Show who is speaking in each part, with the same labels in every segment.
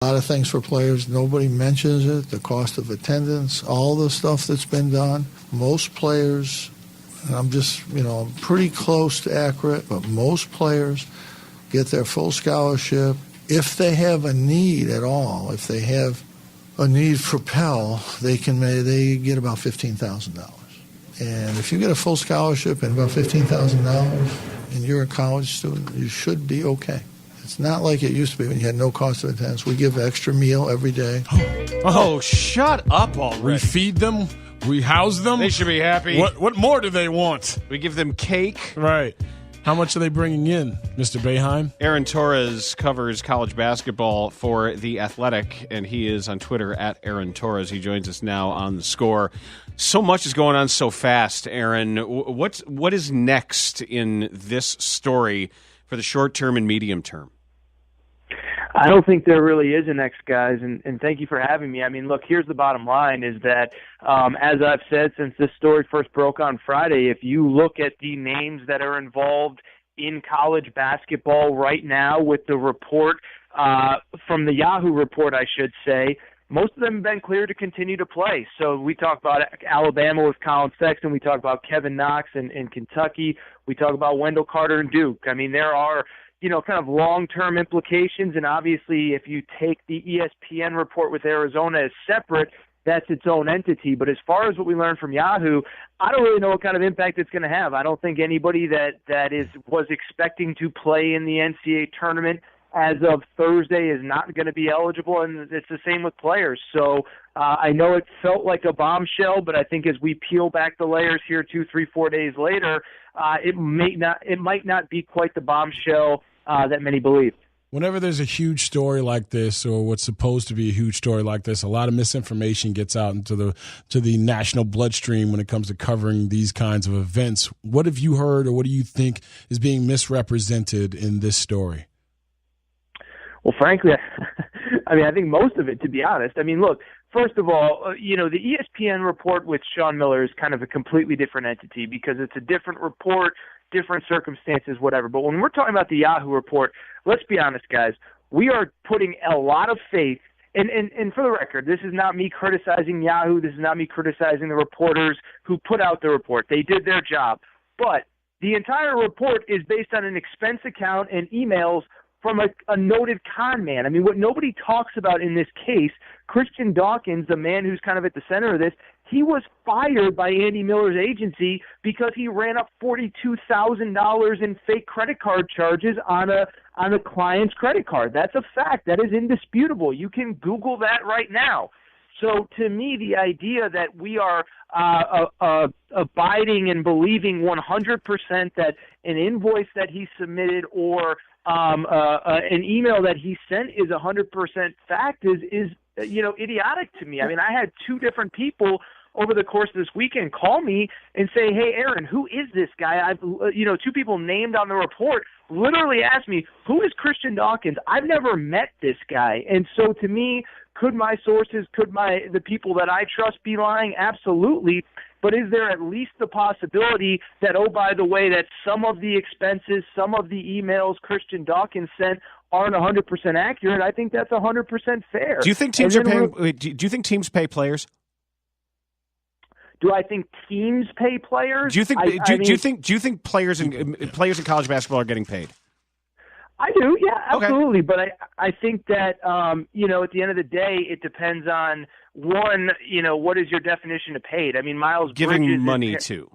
Speaker 1: A lot of things for players, nobody mentions it, the cost of attendance, all the stuff that's been done. Most players, and I'm just, pretty close to accurate, but most players get their full scholarship. If they have a need at all, if they have a need for Pell, they get about $15,000. And if you get a full scholarship and about $15,000 and you're a college student, you should be okay. It's not like it used to be when you had no cost of attendance. We give extra meal every day.
Speaker 2: Oh, shut up already.
Speaker 3: We feed them. We house them.
Speaker 2: They should be happy.
Speaker 3: What more do they want?
Speaker 2: We give them cake.
Speaker 3: Right. How much are they bringing in, Mr. Boeheim?
Speaker 2: Aaron Torres covers college basketball for The Athletic, and he is on Twitter at Aaron Torres. He joins us now on The Score. So much is going on so fast, Aaron. What is next in this story for the short term and medium term?
Speaker 4: I don't think there really is a next, guys, and thank you for having me. I mean, look, here's the bottom line is that, as I've said since this story first broke on Friday, if you look at the names that are involved in college basketball right now with the report, from the Yahoo report, I should say, most of them have been cleared to continue to play. So we talk about Alabama with Colin Sexton. We talk about Kevin Knox in Kentucky. We talk about Wendell Carter and Duke. I mean, there are kind of long-term implications, and obviously if you take the ESPN report with Arizona as separate, that's its own entity. But as far as what we learned from Yahoo, I don't really know what kind of impact it's going to have. I don't think anybody that was expecting to play in the NCAA tournament as of Thursday is not going to be eligible, and it's the same with players. So I know it felt like a bombshell, but I think as we peel back the layers here 2, 3, 4 days later, it might not be quite the bombshell that many believe.
Speaker 3: Whenever there's a huge story like this, or what's supposed to be a huge story like this, a lot of misinformation gets out into the national bloodstream when it comes to covering these kinds of events. What have you heard, or what do you think is being misrepresented in this story?
Speaker 4: Well, frankly, I think most of it, to be honest. I mean, look, first of all, the ESPN report with Sean Miller is kind of a completely different entity because it's a different report, different circumstances, whatever. But when we're talking about the Yahoo report, let's be honest, guys, we are putting a lot of faith, and for the record, this is not me criticizing Yahoo. This is not me criticizing the reporters who put out the report. They did their job. But the entire report is based on an expense account and emails from a noted con man. I mean, what nobody talks about in this case, Christian Dawkins, the man who's kind of at the center of this, he was fired by Andy Miller's agency because he ran up $42,000 in fake credit card charges on a client's credit card. That's a fact. That is indisputable. You can Google that right now. So to me, the idea that we are abiding and believing 100% that an invoice that he submitted or an email that he sent is 100% fact is idiotic to me. I mean, I had 2 different people over the course of this weekend call me and say, "Hey, Aaron, who is this guy?" I've 2 people named on the report literally asked me, "Who is Christian Dawkins? I've never met this guy." And so to me, could my sources, the people that I trust be lying? Absolutely. But is there at least the possibility that, oh, by the way, that some of the expenses, some of the emails Christian Dawkins sent aren't 100% accurate? I think that's 100% fair.
Speaker 2: Do you think teams are paying? Do you think teams pay players?
Speaker 4: Do I think teams pay players?
Speaker 2: Do you think players in college basketball are getting paid?
Speaker 4: I do, yeah, absolutely.
Speaker 2: Okay.
Speaker 4: But I think that at the end of the day, it depends on one. What is your definition of paid? I mean, Miles
Speaker 2: giving
Speaker 4: Bridges
Speaker 2: money to.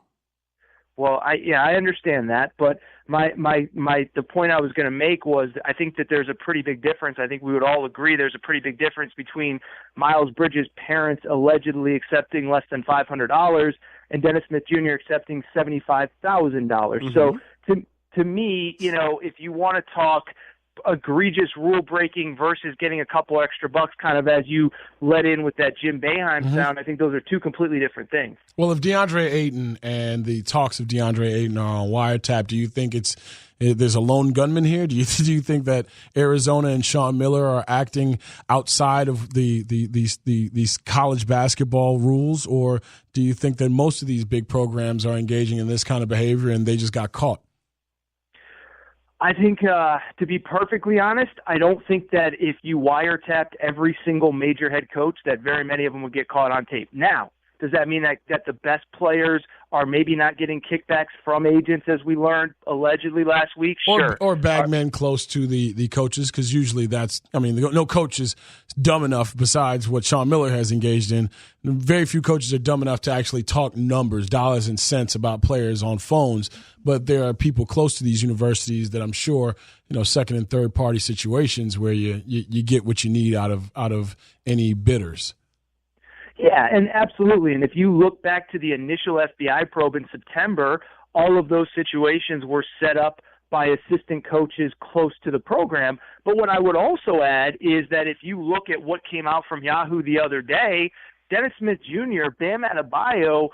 Speaker 4: Well, I understand that, but the point I was going to make was I think that there's a pretty big difference. I think we would all agree there's a pretty big difference between Miles Bridges' parents allegedly accepting less than $500 and Dennis Smith Jr. accepting $75,000. Mm-hmm. So to me, if you want to talk egregious rule breaking versus getting a couple extra bucks, kind of as you let in with that Jim Boeheim sound, I think those are 2 completely different things.
Speaker 3: Well, if DeAndre Ayton and the talks of DeAndre Ayton are on wiretap, do you think there's a lone gunman here? Do you think that Arizona and Sean Miller are acting outside of these college basketball rules, or do you think that most of these big programs are engaging in this kind of behavior and they just got caught?
Speaker 4: I think, to be perfectly honest, I don't think that if you wiretapped every single major head coach, that very many of them would get caught on tape. Now, does that mean that the best players are maybe not getting kickbacks from agents, as we learned allegedly last week? Sure.
Speaker 3: Or bagmen close to the coaches, because usually no coach is dumb enough, besides what Sean Miller has engaged in. Very few coaches are dumb enough to actually talk numbers, dollars and cents about players on phones. But there are people close to these universities that I'm sure, second and third party situations where you get what you need out of any bidders.
Speaker 4: Yeah, and absolutely. And if you look back to the initial FBI probe in September, all of those situations were set up by assistant coaches close to the program. But what I would also add is that if you look at what came out from Yahoo the other day, Dennis Smith Jr., Bam Adebayo,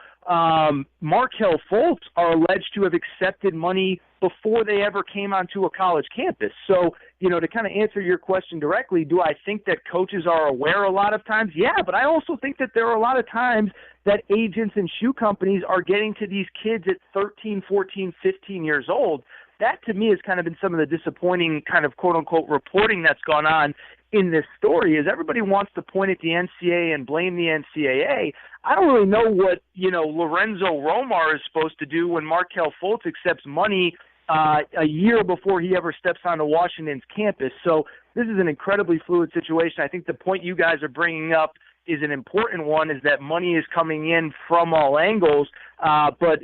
Speaker 4: Markelle Fultz are alleged to have accepted money before they ever came onto a college campus. So, to kind of answer your question directly, do I think that coaches are aware a lot of times? Yeah, but I also think that there are a lot of times that agents and shoe companies are getting to these kids at 13, 14, 15 years old. That, to me, has kind of been some of the disappointing kind of quote-unquote reporting that's gone on in this story, is everybody wants to point at the NCAA and blame the NCAA. I don't really know what, Lorenzo Romar is supposed to do when Markelle Fultz accepts money a year before he ever steps onto Washington's campus. So this is an incredibly fluid situation. I think the point you guys are bringing up is an important one, is that money is coming in from all angles, but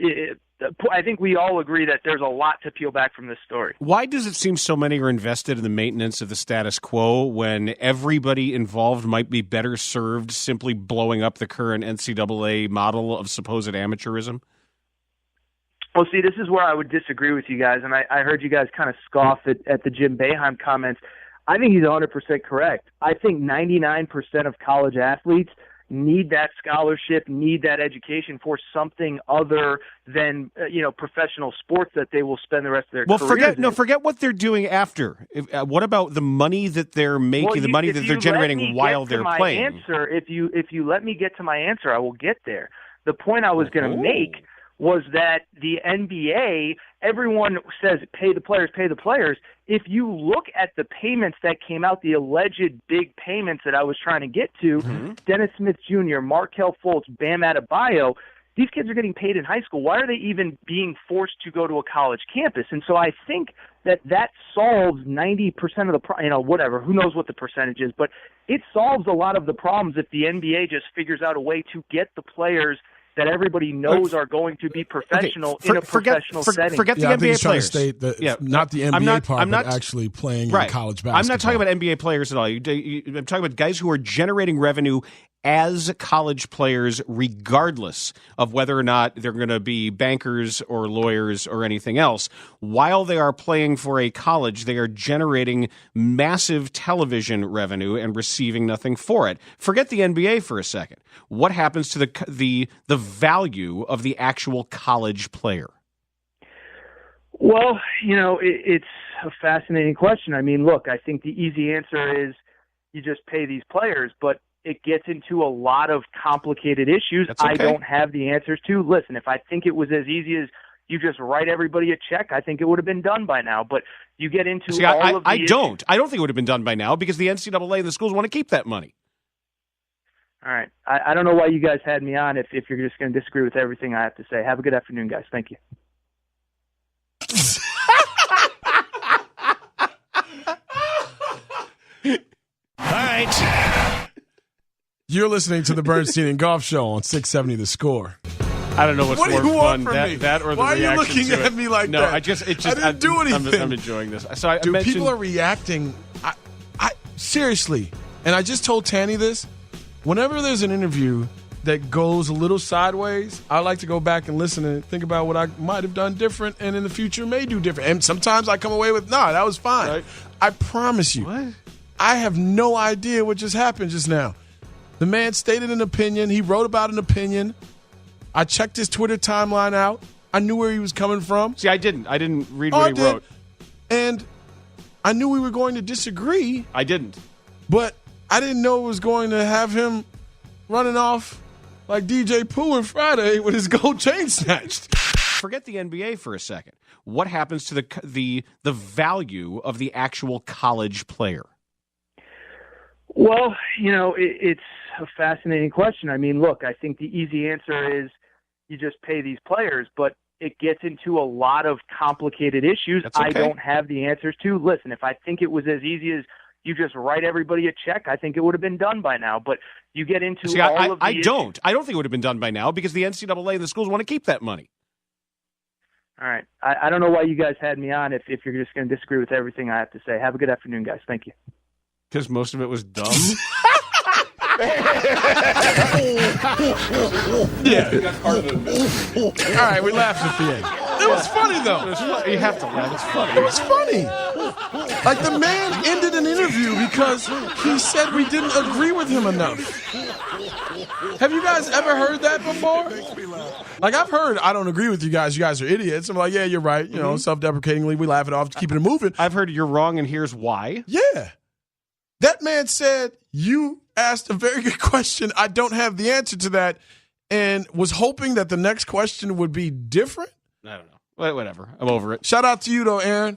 Speaker 4: I think we all agree that there's a lot to peel back from this story.
Speaker 2: Why does it seem so many are invested in the maintenance of the status quo when everybody involved might be better served simply blowing up the current NCAA model of supposed amateurism?
Speaker 4: Well, see, this is where I would disagree with you guys, and I heard you guys kind of scoff at the Jim Boeheim comments. I think he's 100% correct. I think 99% of college athletes need that scholarship, need that education for something other than professional sports that they will spend the rest of their careers in.
Speaker 2: Forget what they're doing after. What about the money that they're making, the money that they're generating while they're playing?
Speaker 4: If you let me get to my answer, I will get there. The point I was going to make was that the NBA, everyone says pay the players, pay the players. If you look at the payments that came out, the alleged big payments that I was trying to get to, Dennis Smith Jr., Markelle Fultz, Bam Adebayo, these kids are getting paid in high school. Why are they even being forced to go to a college campus? And so I think that solves 90% of the whatever, who knows what the percentage is, but it solves a lot of the problems if the NBA just figures out a way to get the players that everybody knows are going to be professional in a professional setting.
Speaker 2: Forget the NBA players.
Speaker 3: Not the NBA part, but actually playing in college basketball.
Speaker 2: I'm not talking about NBA players at all. I'm talking about guys who are generating revenue as college players, regardless of whether or not they're going to be bankers or lawyers or anything else. While they are playing for a college, they are generating massive television revenue and receiving nothing for it. Forget the NBA for a second. What happens to the value of the actual college player?
Speaker 4: Well, it's a fascinating question. I mean, look, I think the easy answer is you just pay these players, but it gets into a lot of complicated issues I don't have the answers to. Listen, if I think it was as easy as you just write everybody a check, I think it would have been done by now. But you get into all of the issues.
Speaker 2: I don't think it would have been done by now because the NCAA and the schools want to keep that money.
Speaker 4: All right. I don't know why you guys had me on if you're just going to disagree with everything I have to say. Have a good afternoon, guys. Thank you.
Speaker 2: All right.
Speaker 3: You're listening to the Bernstein and Goff Show on 670 The Score.
Speaker 2: I don't know what's more fun, that or the
Speaker 3: Why
Speaker 2: reaction.
Speaker 3: Why are you looking at me like that?
Speaker 2: I didn't
Speaker 3: do anything.
Speaker 2: I'm enjoying this. So
Speaker 3: people are reacting. I seriously, and I just told Tanny this. Whenever there's an interview that goes a little sideways, I like to go back and listen and think about what I might have done different and in the future may do different. And sometimes I come away with, that was fine. Right. I promise you, I have no idea what just happened just now. The man stated an opinion. He wrote about an opinion. I checked his Twitter timeline out. I knew where he was coming from.
Speaker 2: See, I didn't read what he wrote.
Speaker 3: And I knew we were going to disagree.
Speaker 2: I didn't.
Speaker 3: But I didn't know it was going to have him running off like DJ Pooh on Friday with his gold chain snatched.
Speaker 2: forget the NBA for a second. What happens to the value of the actual college player?
Speaker 4: Well, it's a fascinating question. I mean, look, I think the easy answer is you just pay these players, but it gets into a lot of complicated issues
Speaker 2: That's okay.
Speaker 4: I don't have the answers to. Listen, if I think it was as easy as you just write everybody a check, I think it would have been done by now. But you get into all of the issues.
Speaker 2: I don't think it would have been done by now because the NCAA and the schools want to keep that money.
Speaker 4: All right. I don't know why you guys had me on if you're just going to disagree with everything I have to say. Have a good afternoon, guys. Thank you.
Speaker 2: Because most of it was dumb.
Speaker 3: Yeah. All right, we laughed at the end. It was funny, though.
Speaker 2: You have to laugh. It's funny.
Speaker 3: It was funny. Like, the man ended an interview because he said we didn't agree with him enough. Have you guys ever heard that before? Like, I've heard, I don't agree with you guys. You guys are idiots. I'm like, yeah, you're right. You know, self-deprecatingly, we laugh it off, keeping it moving.
Speaker 2: I've heard you're wrong, and here's why.
Speaker 3: Yeah. That man said, you asked a very good question. I don't have the answer to that, and was hoping that the next question would be different.
Speaker 2: I don't know. Whatever. I'm over it.
Speaker 3: Shout out to you, though, Aaron.